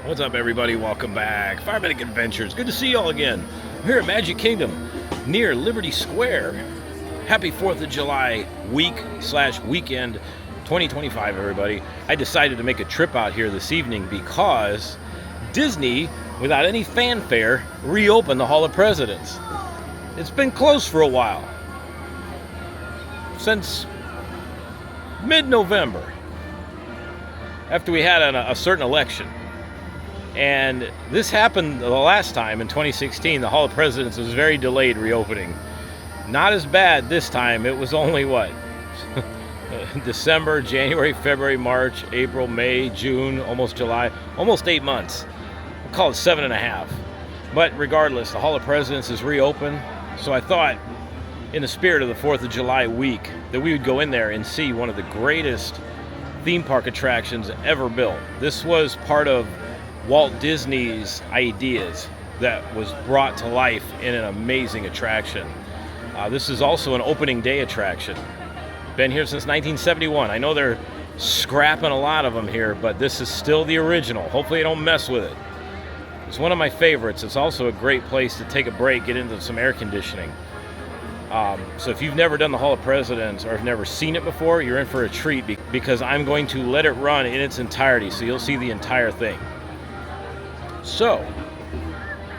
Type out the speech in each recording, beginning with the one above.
What's up, everybody? Welcome back. Fireman Adventures. Good to see you all again. I'm here at Magic Kingdom near Liberty Square. Happy 4th of July week/weekend 2025, everybody. I decided to make a trip out here this evening because Disney, without any fanfare, reopened the Hall of Presidents. It's been closed for a while. Since mid-November, after we had a certain election. And this happened the last time in 2016. The Hall of Presidents was very delayed reopening. Not as bad this time. It was only what? December, January, February, March, April, May, June, almost July, almost 8 months. We'll call it 7.5. But regardless, the Hall of Presidents is reopened. So I thought, in the spirit of the 4th of July week, that we would go in there and see one of the greatest theme park attractions ever built. This was part of Walt Disney's ideas that was brought to life in an amazing attraction. This is also an opening day attraction. Been here since 1971. I know they're scrapping a lot of them here, but this is still the original. Hopefully they don't mess with it. It's one of my favorites. It's also a great place to take a break, get into some air conditioning. So if you've never done the Hall of Presidents or have never seen it before, you're in for a treat because I'm going to let it run in its entirety, so you'll see the entire thing. So,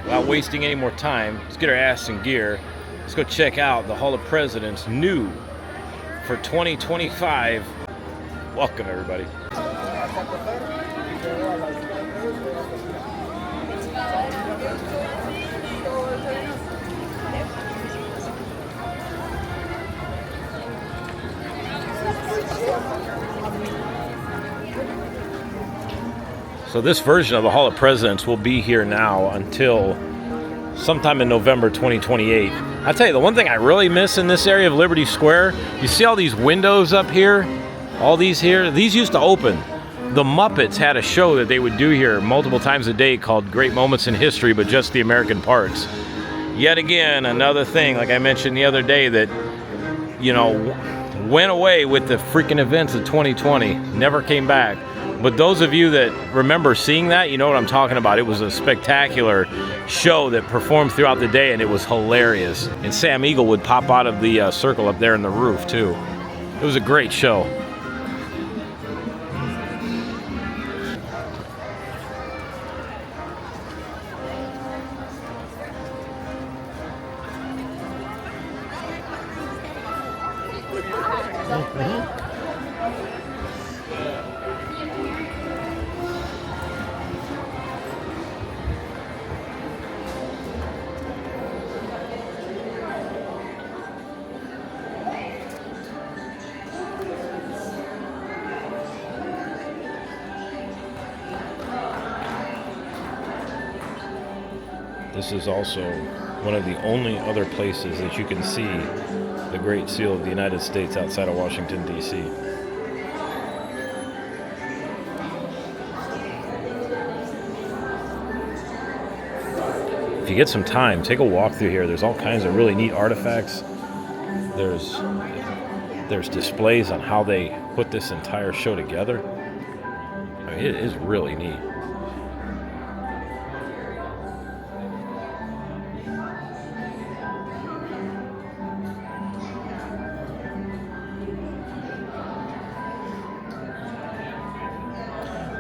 without wasting any more time, let's get our ass in gear. Let's go check out the Hall of Presidents new for 2025. Welcome, everybody. So this version of the Hall of Presidents will be here now until sometime in November 2028. I'll tell you, the one thing I really miss in this area of Liberty Square, you see all these windows up here? All these here? These used to open. The Muppets had a show that they would do here multiple times a day called Great Moments in History, but just the American parts. Yet again, another thing, like I mentioned the other day, that, you know, went away with the freaking events of 2020. Never came back. But those of you that remember seeing that, you know what I'm talking about. It was a spectacular show that performed throughout the day, and it was hilarious. And Sam Eagle would pop out of the circle up there in the roof, too. It was a great show. This is also one of the only other places that you can see the Great Seal of the United States outside of Washington, D.C. If you get some time, take a walk through here. There's all kinds of really neat artifacts. There's displays on how they put this entire show together. I mean, it is really neat.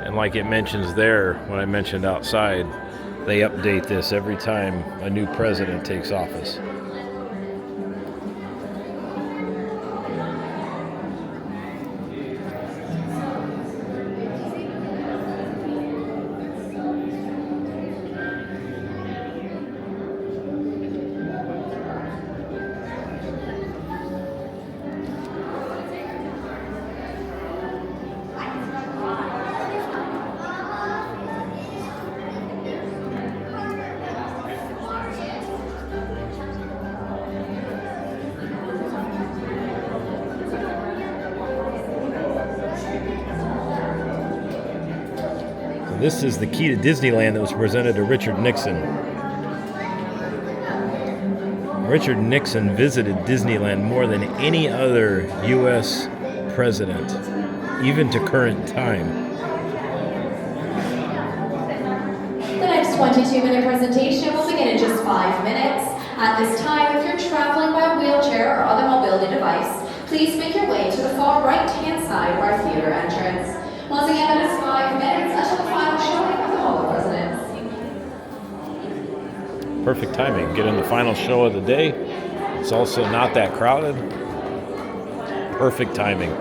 And like it mentions there, when I mentioned outside, they update this every time a new president takes office. This is the key to Disneyland that was presented to Richard Nixon. Richard Nixon visited Disneyland more than any other U.S. president, even to current time. 22-minute presentation will begin in just 5 minutes. At this time, if you're traveling by wheelchair or other mobility device, please make your way to the far right-hand side of our theater entrance. Once again, that is 5 minutes until the final showing of the Hall of Presidents. Perfect timing. Get in the final show of the day. It's also not that crowded. Perfect timing.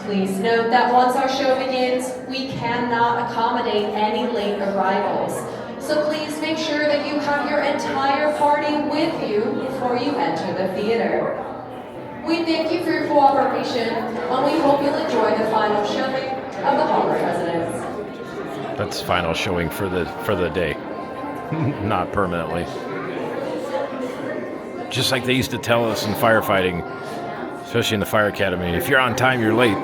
Please note that once our show begins, we cannot accommodate any late arrivals. So please make sure that you have your entire party with you before you enter the theater. We thank you for your cooperation, and we hope you'll enjoy the final showing of the Hall of Presidents. That's final showing for the day, not permanently. Just like they used to tell us in firefighting, especially in the fire academy, if you're on time, you're late.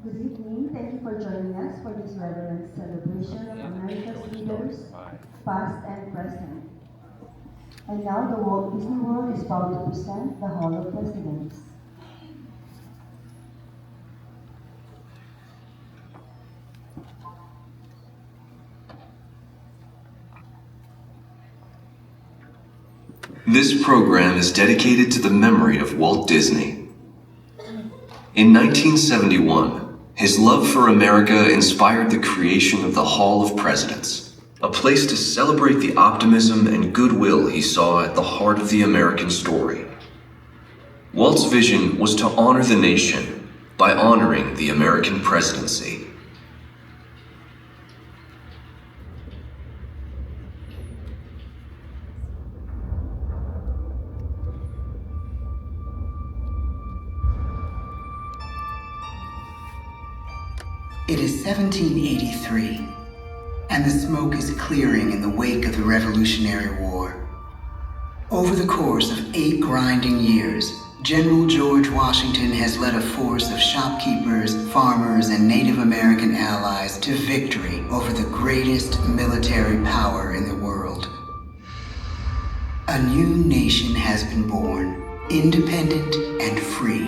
Good evening. Thank you for joining us for this reverent celebration of America's leaders, past and present. And now the Walt Disney World is proud to present the Hall of Presidents. This program is dedicated to the memory of Walt Disney. In 1971, his love for America inspired the creation of the Hall of Presidents, a place to celebrate the optimism and goodwill he saw at the heart of the American story. Walt's vision was to honor the nation by honoring the American presidency. It is 1783, and the smoke is clearing in the wake of the Revolutionary War. Over the course of 8 grinding years, General George Washington has led a force of shopkeepers, farmers, and Native American allies to victory over the greatest military power in the world. A new nation has been born, independent and free.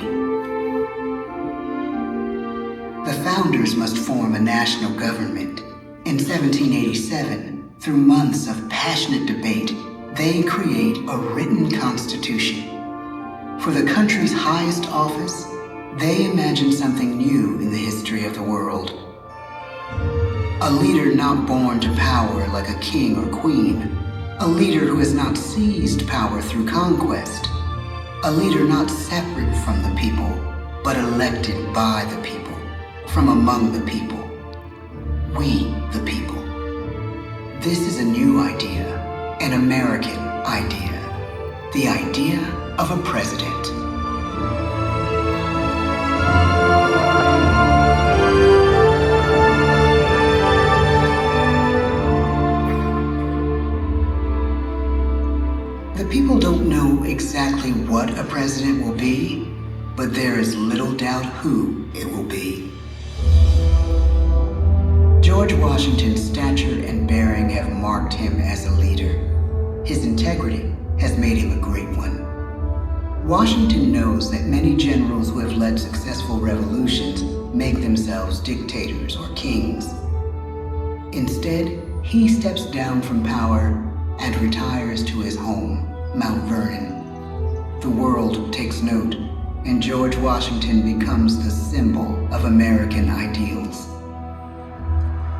The founders must form a national government. In 1787, through months of passionate debate, they create a written constitution. For the country's highest office, they imagine something new in the history of the world. A leader not born to power like a king or queen. A leader who has not seized power through conquest. A leader not separate from the people, but elected by the people, from among the people. We, the people. This is a new idea, an American idea. The idea of a president. The people don't know exactly what a president will be, but there is little doubt who it will be. George Washington's stature and bearing have marked him as a leader. His integrity has made him a great one. Washington knows that many generals who have led successful revolutions make themselves dictators or kings. Instead, he steps down from power and retires to his home, Mount Vernon. The world takes note, and George Washington becomes the symbol of American ideals.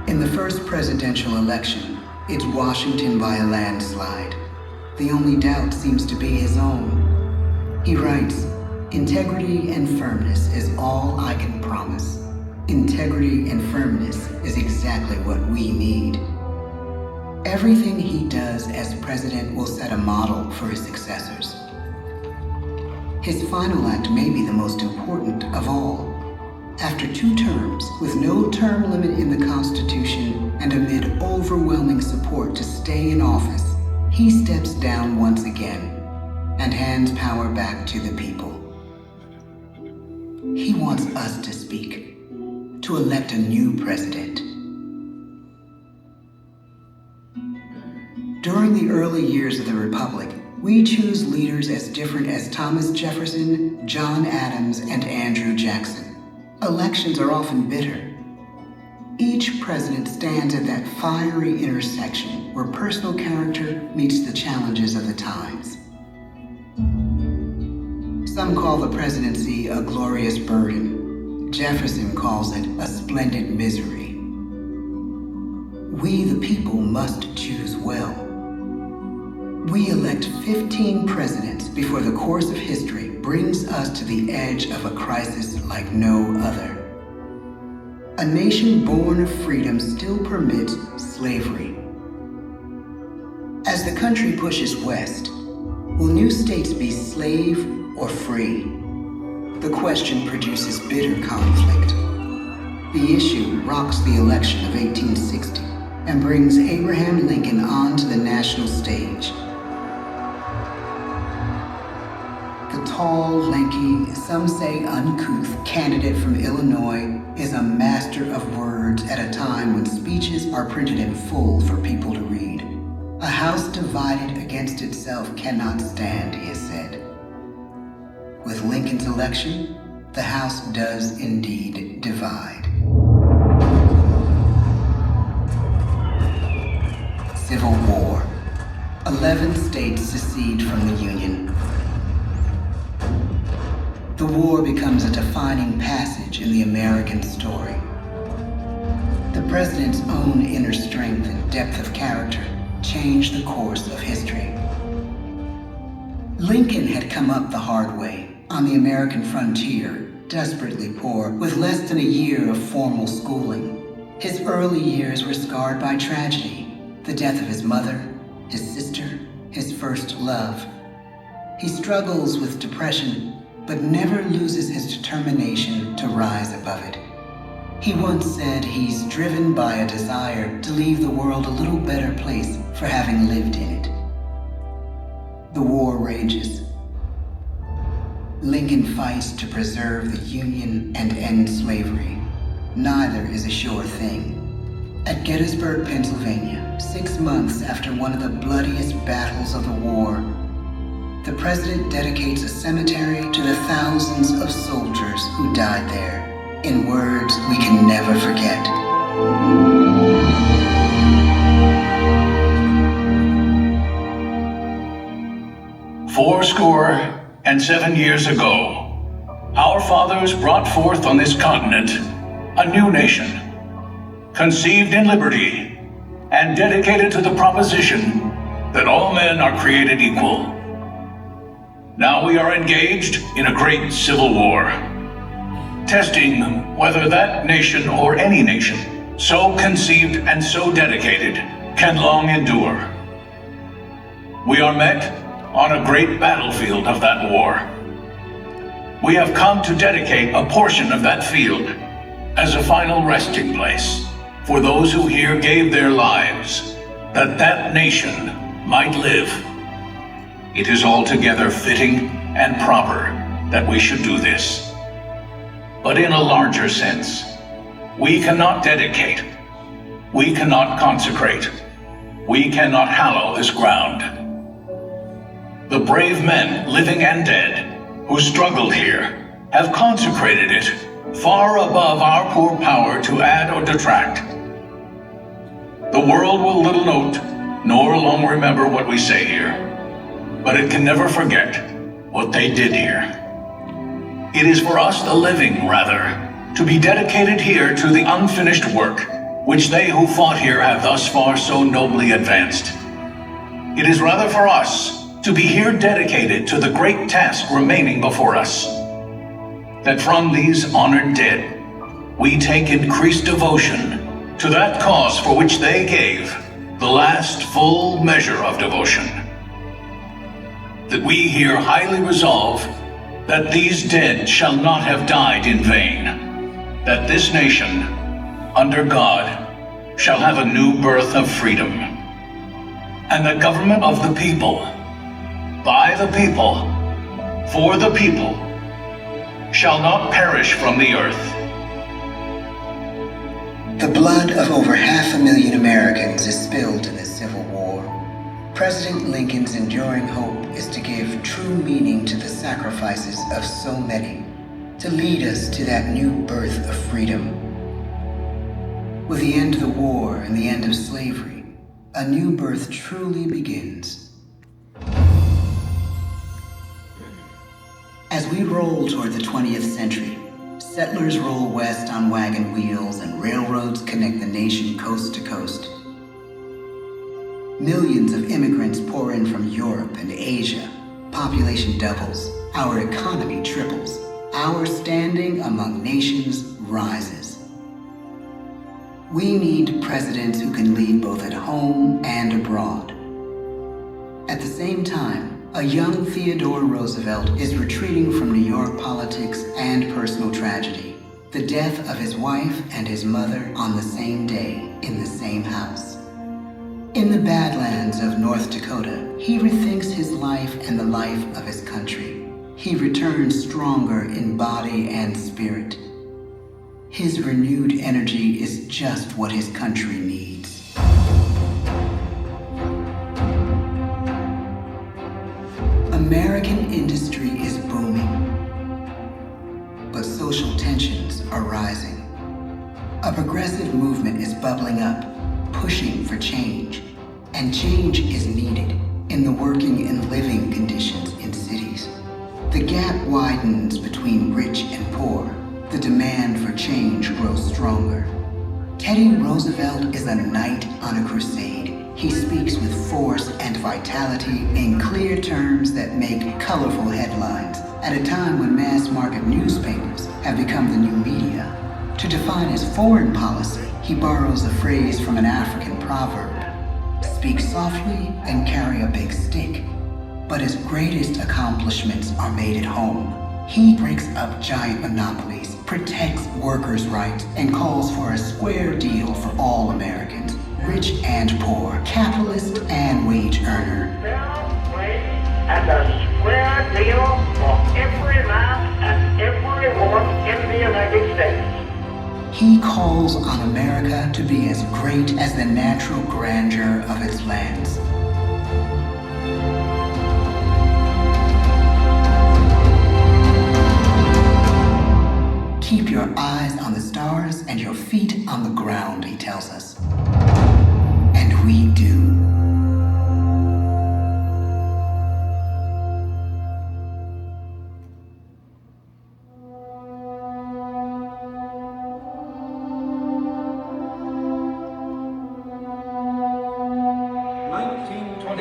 In the first presidential election, it's Washington by a landslide. The only doubt seems to be his own. He writes, "Integrity and firmness is all I can promise. Integrity and firmness is exactly what we need." Everything he does as president will set a model for his successors. His final act may be the most important of all. After 2 terms, with no term limit in the Constitution and amid overwhelming support to stay in office, he steps down once again and hands power back to the people. He wants us to speak, to elect a new president. During the early years of the Republic, we choose leaders as different as Thomas Jefferson, John Adams, and Andrew Jackson. Elections are often bitter. Each president stands at that fiery intersection where personal character meets the challenges of the times. Some call the presidency a glorious burden. Jefferson calls it a splendid misery. We, the people, must choose well. We elect 15 presidents before the course of history brings us to the edge of a crisis like no other. A nation born of freedom still permits slavery. As the country pushes west, will new states be slave or free? The question produces bitter conflict. The issue rocks the election of 1860 and brings Abraham Lincoln onto the national stage. The tall, lanky, some say uncouth candidate from Illinois is a master of words at a time when speeches are printed in full for people to read. A house divided against itself cannot stand, he has said. With Lincoln's election, the House does indeed divide. Civil War. 11 states secede from the Union. The war becomes a defining passage in the American story. The president's own inner strength and depth of character changed the course of history. Lincoln had come up the hard way, on the American frontier, desperately poor, with less than a year of formal schooling. His early years were scarred by tragedy, the death of his mother, his sister, his first love. He struggles with depression, but never loses his determination to rise above it. He once said he's driven by a desire to leave the world a little better place for having lived in it. The war rages. Lincoln fights to preserve the Union and end slavery. Neither is a sure thing. At Gettysburg, Pennsylvania, 6 months after one of the bloodiest battles of the war, the president dedicates a cemetery to the thousands of soldiers who died there, in words we can never forget. "Fourscore-and-7 years ago, our fathers brought forth on this continent a new nation, conceived in liberty, and dedicated to the proposition that all men are created equal. Now we are engaged in a great civil war, testing whether that nation or any nation, so conceived and so dedicated, can long endure. We are met on a great battlefield of that war. We have come to dedicate a portion of that field as a final resting place for those who here gave their lives, that that nation might live. It is altogether fitting and proper that we should do this. But in a larger sense, we cannot dedicate, we cannot consecrate, we cannot hallow this ground. The brave men, living and dead, who struggled here, have consecrated it far above our poor power to add or detract. The world will little note, nor long remember what we say here, but it can never forget what they did here. It is for us, the living, rather, to be dedicated here to the unfinished work which they who fought here have thus far so nobly advanced. It is rather for us to be here dedicated to the great task remaining before us, that from these honored dead we take increased devotion to that cause for which they gave the last full measure of devotion. That we here highly resolve that these dead shall not have died in vain, that this nation, under God, shall have a new birth of freedom, and the government of the people, by the people, for the people, shall not perish from the earth. The blood of over 500,000 Americans is spilled in this Civil War. President Lincoln's enduring hope is to give true meaning to the sacrifices of so many, to lead us to that new birth of freedom. With the end of the war and the end of slavery, a new birth truly begins. As we roll toward the 20th century, settlers roll west on wagon wheels and railroads connect the nation coast to coast. Millions of immigrants pour in from Europe and Asia. Population doubles, our economy triples, our standing among nations rises. We need presidents who can lead both at home and abroad. At the same time, a young Theodore Roosevelt is retreating from New York politics and personal tragedy, the death of his wife and his mother on the same day in the same house. In the Badlands of North Dakota, he rethinks his life and the life of his country. He returns stronger in body and spirit. His renewed energy is just what his country needs. American industry is booming, but social tensions are rising. A progressive movement is bubbling up, pushing for change, and change is needed in the working and living conditions in cities. The gap widens between rich and poor. The demand for change grows stronger. Teddy Roosevelt is a knight on a crusade. He speaks with force and vitality in clear terms that make colorful headlines at a time when mass market newspapers have become the new media. To define his foreign policy, he borrows a phrase from an African proverb: speak softly and carry a big stick. But his greatest accomplishments are made at home. He breaks up giant monopolies, protects workers' rights, and calls for a square deal for all Americans, rich and poor, capitalist and wage earner. Fair wage and a square deal for every man and every woman in the United States. He calls on America to be as great as the natural grandeur of its lands. Keep your eyes on the stars and your feet on the ground, he tells us. And we do.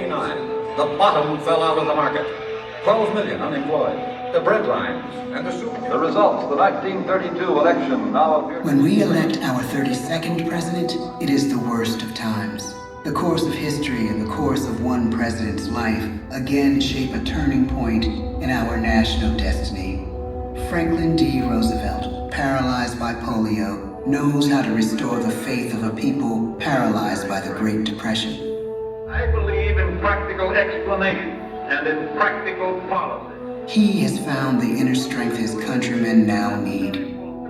1929, the bottom fell out of the market. 12 million unemployed. The bread lines and the soup. The results, the 1932 election now appear. When we elect our 32nd president, it is the worst of times. The course of history and the course of one president's life again shape a turning point in our national destiny. Franklin D. Roosevelt, paralyzed by polio, knows how to restore the faith of a people paralyzed by the Great Depression. I believe in practical explanation and in practical policy. He has found the inner strength his countrymen now need.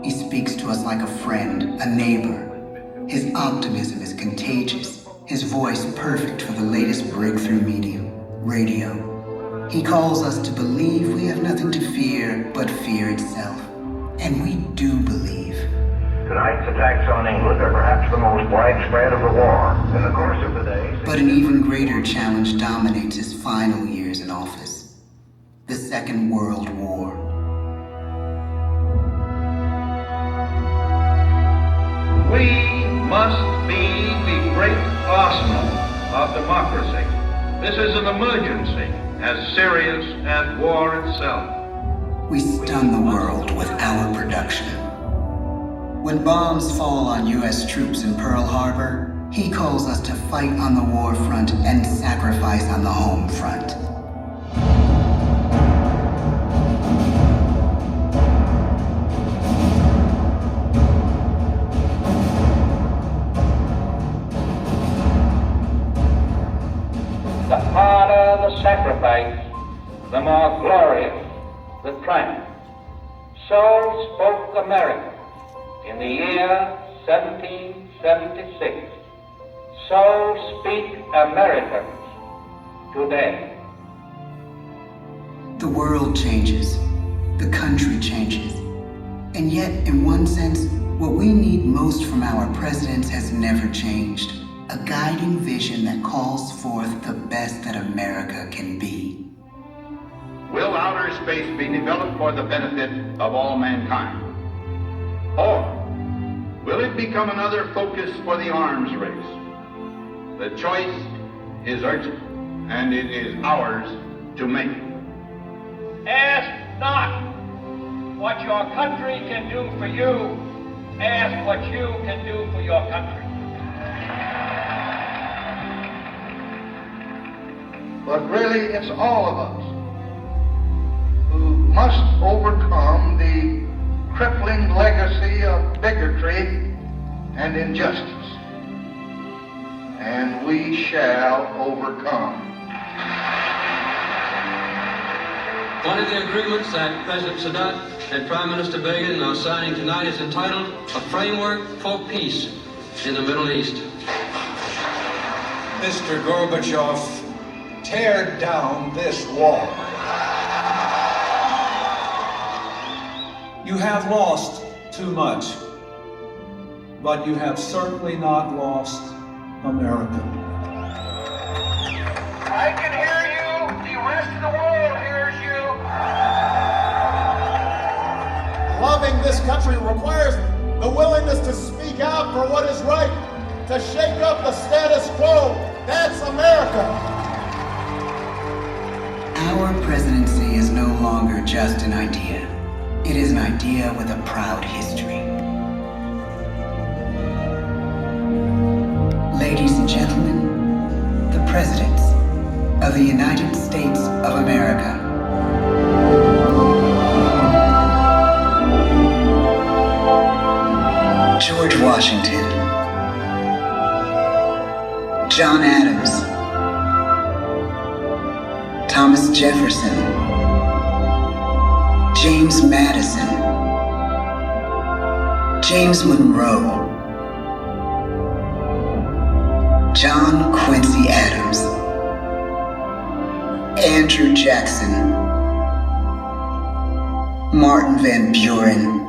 He speaks to us like a friend, a neighbor. His optimism is contagious, his voice perfect for the latest breakthrough medium, radio. He calls us to believe we have nothing to fear but fear itself. And we do believe. Tonight's attacks on England are perhaps the most widespread of the war. In the course of the day... But an even greater challenge dominates his final years in office. The Second World War. We must be the great arsenal of democracy. This is an emergency as serious as war itself. We stun the world with our production. When bombs fall on U.S. troops in Pearl Harbor, he calls us to fight on the war front and sacrifice on the home front. The harder the sacrifice, the more glorious the triumph. So spoke America in the year 1776. So speak Americans today. The world changes. The country changes. And yet, in one sense, what we need most from our presidents has never changed. A guiding vision that calls forth the best that America can be. Will outer space be developed for the benefit of all mankind? Or will it become another focus for the arms race? The choice is urgent, and it is ours to make. Ask not what your country can do for you. Ask what you can do for your country. But really, it's all of us who must overcome the crippling legacy of bigotry and injustice. And we shall overcome. One of the agreements that President Sadat and Prime Minister Begin are signing tonight is entitled A Framework for Peace in the Middle East. Mr. Gorbachev, tear down this wall. You have lost too much, but you have certainly not lost America. I can hear you. The rest of the world hears you. Loving this country requires the willingness to speak out for what is right, to shake up the status quo. That's America. Our presidency is no longer just an idea. It is an idea with a proud history. Ladies and gentlemen, the presidents of the United States of America. George Washington, John Adams, Thomas Jefferson, James Madison, James Monroe, John Quincy Adams, Andrew Jackson, Martin Van Buren,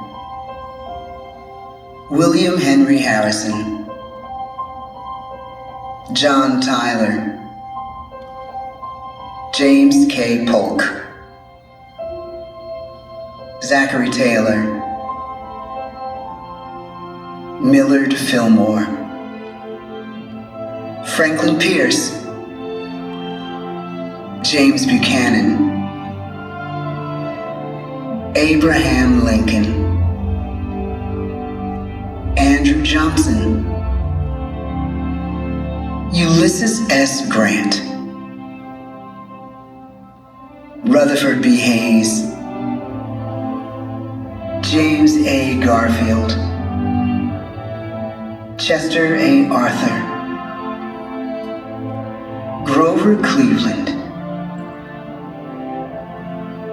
William Henry Harrison, John Tyler, James K. Polk, Zachary Taylor, Millard Fillmore, Franklin Pierce, James Buchanan, Abraham Lincoln, Andrew Johnson, Ulysses S. Grant, Rutherford B. Hayes, James A. Garfield, Chester A. Arthur, Grover Cleveland,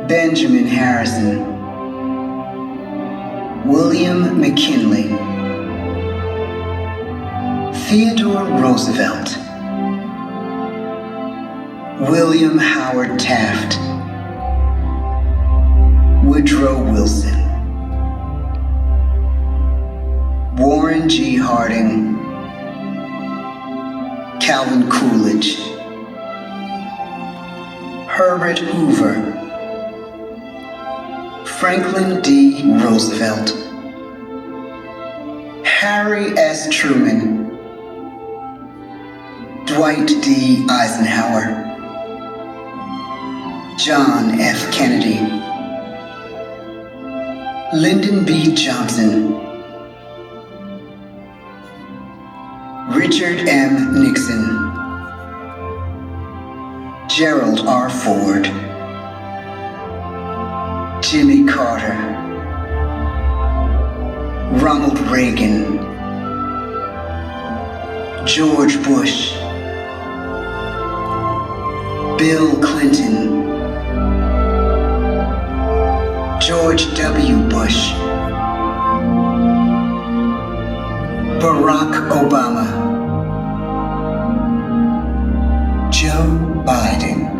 Benjamin Harrison, William McKinley, Theodore Roosevelt, William Howard Taft, Woodrow Wilson, Warren G. Harding, Calvin Coolidge, Herbert Hoover, Franklin D. Roosevelt, Harry S. Truman, Dwight D. Eisenhower, John F. Kennedy, Lyndon B. Johnson, Richard M. Nixon, Gerald R. Ford, Jimmy Carter, Ronald Reagan, George Bush, Bill Clinton, George W. Bush, Barack Obama, Joe Biden.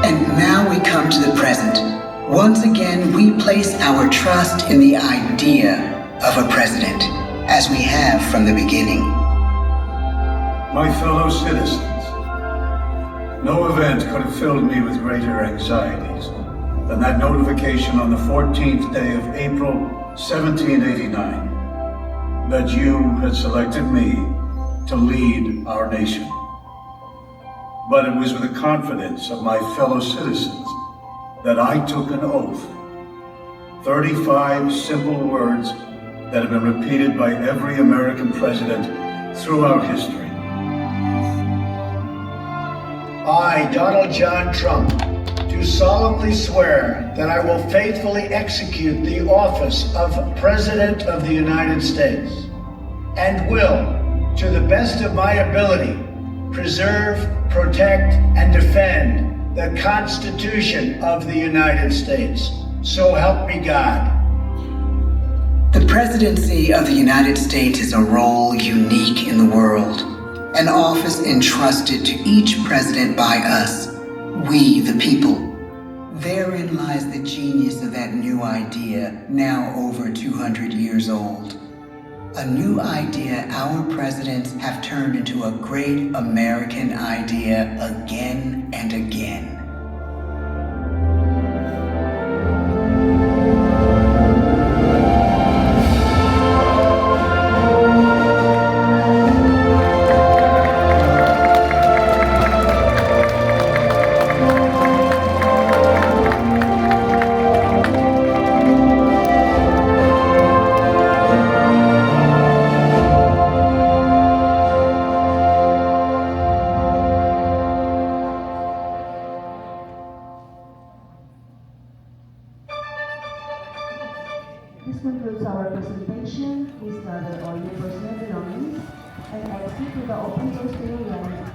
And now we come to the present. Once again, we place our trust in the idea of a president, as we have from the beginning. My fellow citizens, no event could have filled me with greater anxieties than that notification on the 14th day of April, 1789, that you had selected me to lead our nation. But it was with the confidence of my fellow citizens that I took an oath. 35 simple words that have been repeated by every American president throughout history. I, Donald John Trump, do solemnly swear that I will faithfully execute the office of President of the United States and will, to the best of my ability, preserve, protect, and defend the Constitution of the United States. So help me God. The presidency of the United States is a role unique in the world, an office entrusted to each president by us, we the people. Therein lies the genius of that new idea, now over 200 years old. A new idea our presidents have turned into a great American idea again and again. This concludes our presentation. Please gather all your personal belongings and exit to the open doors to your right.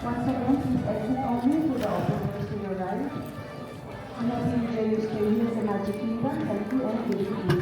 Once again, please exit only to the open doors to your right. We hope you enjoy your stay here in the Magic Kindom. Thank you and good evening.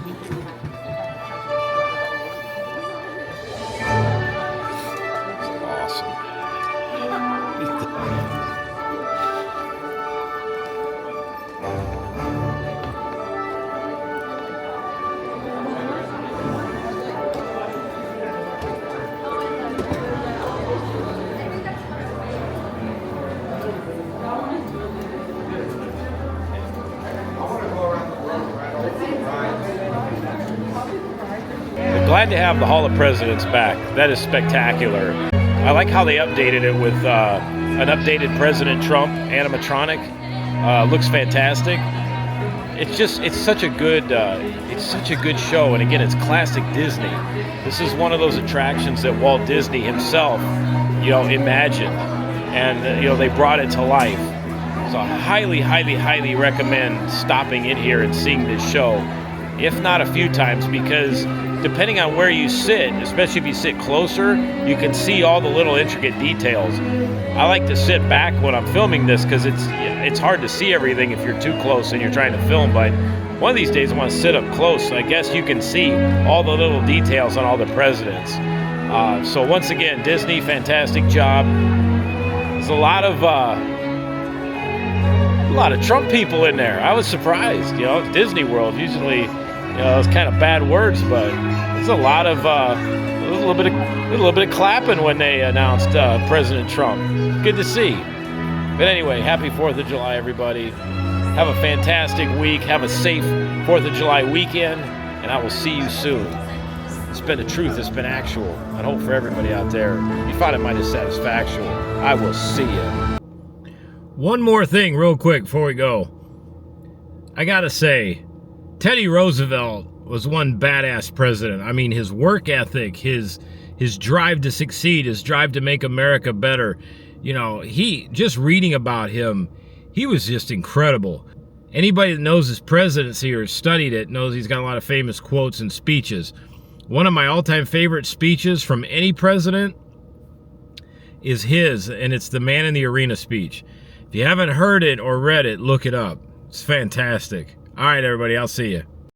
glad to have the Hall of Presidents back. That is spectacular. I like how they updated it with an updated President Trump animatronic. Looks fantastic. It's such a good show, and again, it's classic Disney. This is one of those attractions that Walt Disney himself, imagined, and they brought it to life. So I highly recommend stopping in here and seeing this show, if not a few times, because depending on where you sit, especially if you sit closer, you can see all the little intricate details. I like to sit back when I'm filming this because it's hard to see everything if you're too close and you're trying to film, but one of these days I want to sit up close so I guess you can see all the little details on all the presidents. So once again, Disney, fantastic job. There's a lot of Trump people in there. I was surprised. Disney World usually, it's kind of bad words, but there's a lot of a little bit of clapping when they announced President Trump. Good to see. But anyway, happy 4th of July, everybody. Have a fantastic week. Have a safe 4th of July weekend, and I will see you soon. It's been the truth. It's been actual. I hope for everybody out there, you found it mighty satisfactual. I will see you. One more thing real quick before we go. I gotta say, Teddy Roosevelt was one badass president. I mean, his work ethic, his drive to succeed, his drive to make America better. Just reading about him, he was just incredible. Anybody that knows his presidency or studied it knows he's got a lot of famous quotes and speeches. One of my all-time favorite speeches from any president is his, and it's the Man in the Arena speech. If you haven't heard it or read it, look it up. It's fantastic. All right, everybody, I'll see you.